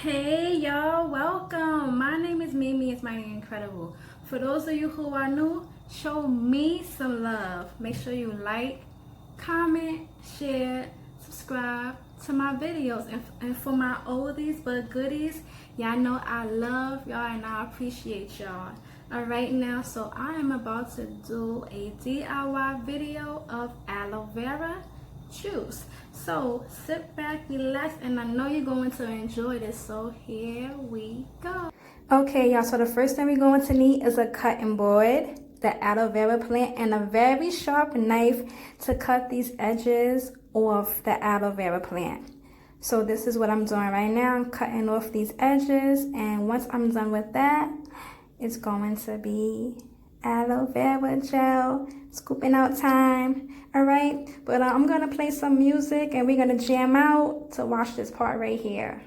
Hey y'all, welcome. My name is Mimi, it's Mighty Incredible. For those of you who are new, show me some love. Make sure you like, comment, share, subscribe to my videos. And for my oldies but goodies, y'all know I love y'all and I appreciate y'all. Alright now, so I am about to do a DIY video of aloe vera juice. So sit back, relax, and I know you're going to enjoy this. So here we go. Okay, y'all, so the first thing we're going to need is a cutting board, the aloe vera plant, and a very sharp knife to cut these edges off the aloe vera plant. So this is what I'm doing right now. I'm cutting off these edges, and once I'm done with that, it's going to be aloe vera gel, scooping out time. All right, but I'm gonna play some music and we're gonna jam out to watch this part right here.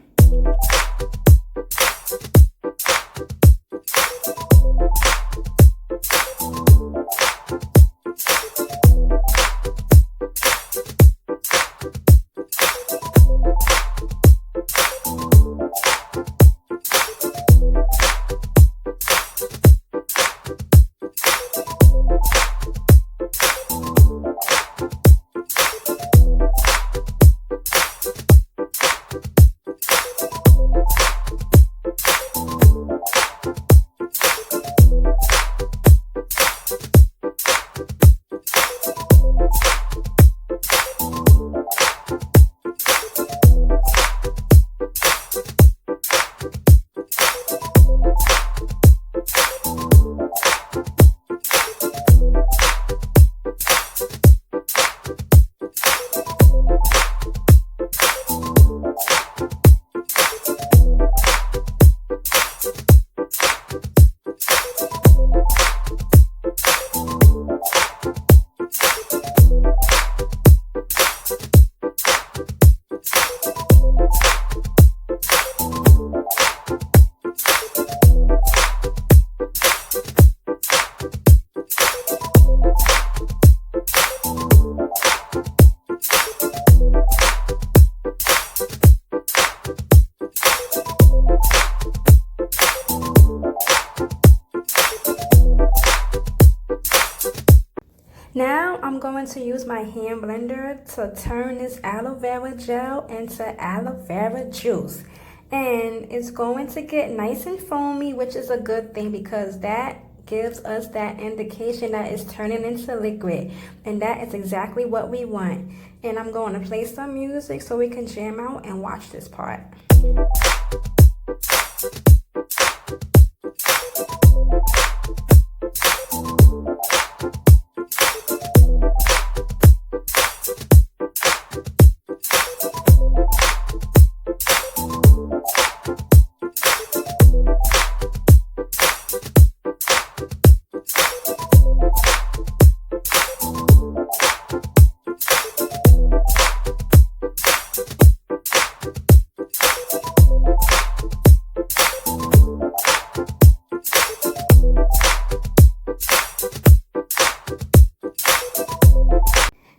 Now I'm going to use my hand blender to turn this aloe vera gel into aloe vera juice. And it's going to get nice and foamy, which is a good thing because that gives us that indication that it's turning into liquid. And that is exactly what we want. And I'm going to play some music so we can jam out and watch this part.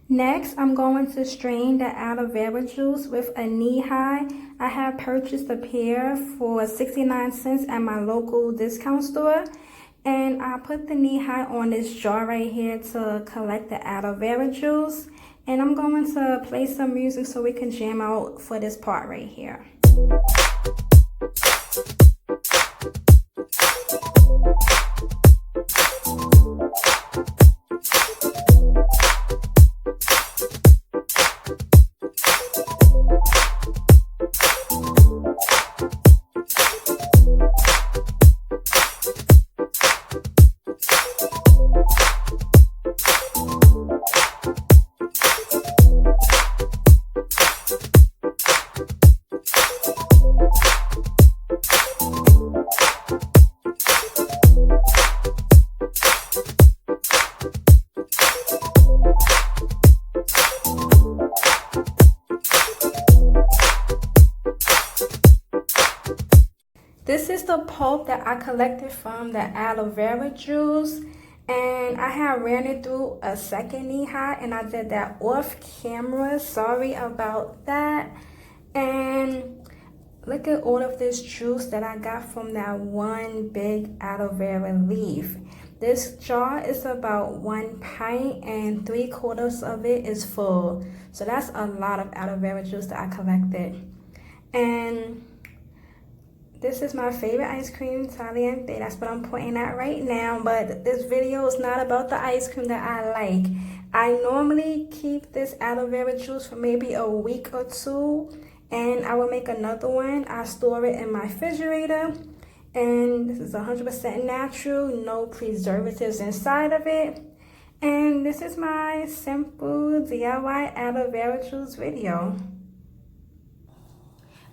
Next, I'm going to strain the aloe vera juice with a knee-high. I have purchased a pair for 69 cents at my local discount store. And I put the knee-high on this jar right here to collect the aloe vera juice. And I'm going to play some music so we can jam out for this part right here. This is the pulp that I collected from the aloe vera juice, and I have ran it through a second knee-high, and I did that off camera. Sorry about that. And look at all of this juice that I got from that one big aloe vera leaf. This jar is about 1 pint and 3/4 of it is full. So that's a lot of aloe vera juice that I collected. And this is my favorite ice cream, Saliente. That's what I'm pointing at right now. But this video is not about the ice cream that I like. I normally keep this aloe vera juice for maybe a week or two. And I will make another one. I store it in my refrigerator. And this is 100% natural. No preservatives inside of it. And this is my simple DIY aloe vera juice video.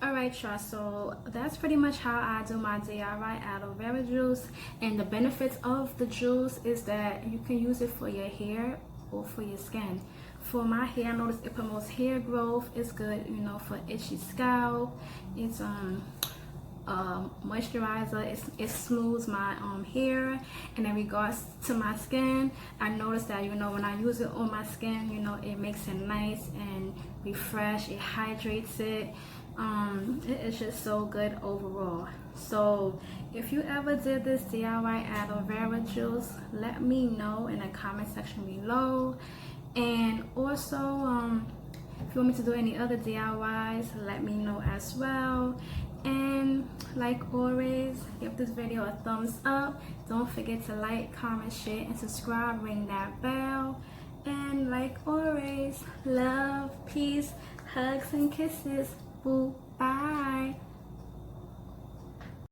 Alright y'all, so that's pretty much how I do my DIY aloe vera juice. And the benefits of the juice is that you can use it for your hair or for your skin. For my hair, I noticed it promotes hair growth. It's good, you know, for itchy scalp. It's moisturizer. It smooths my hair. And in regards to my skin, I noticed that, you know, when I use it on my skin, you know, it makes it nice and refresh. It hydrates it. It's just so good overall. So if you ever did this DIY aloe vera juice, let me know in the comment section below. And also if you want me to do any other DIYs, let me know as well. And like always, give this video a thumbs up. Don't forget to like, comment, share, and subscribe. Ring that bell. And like always, love, peace, hugs, and kisses. Bye.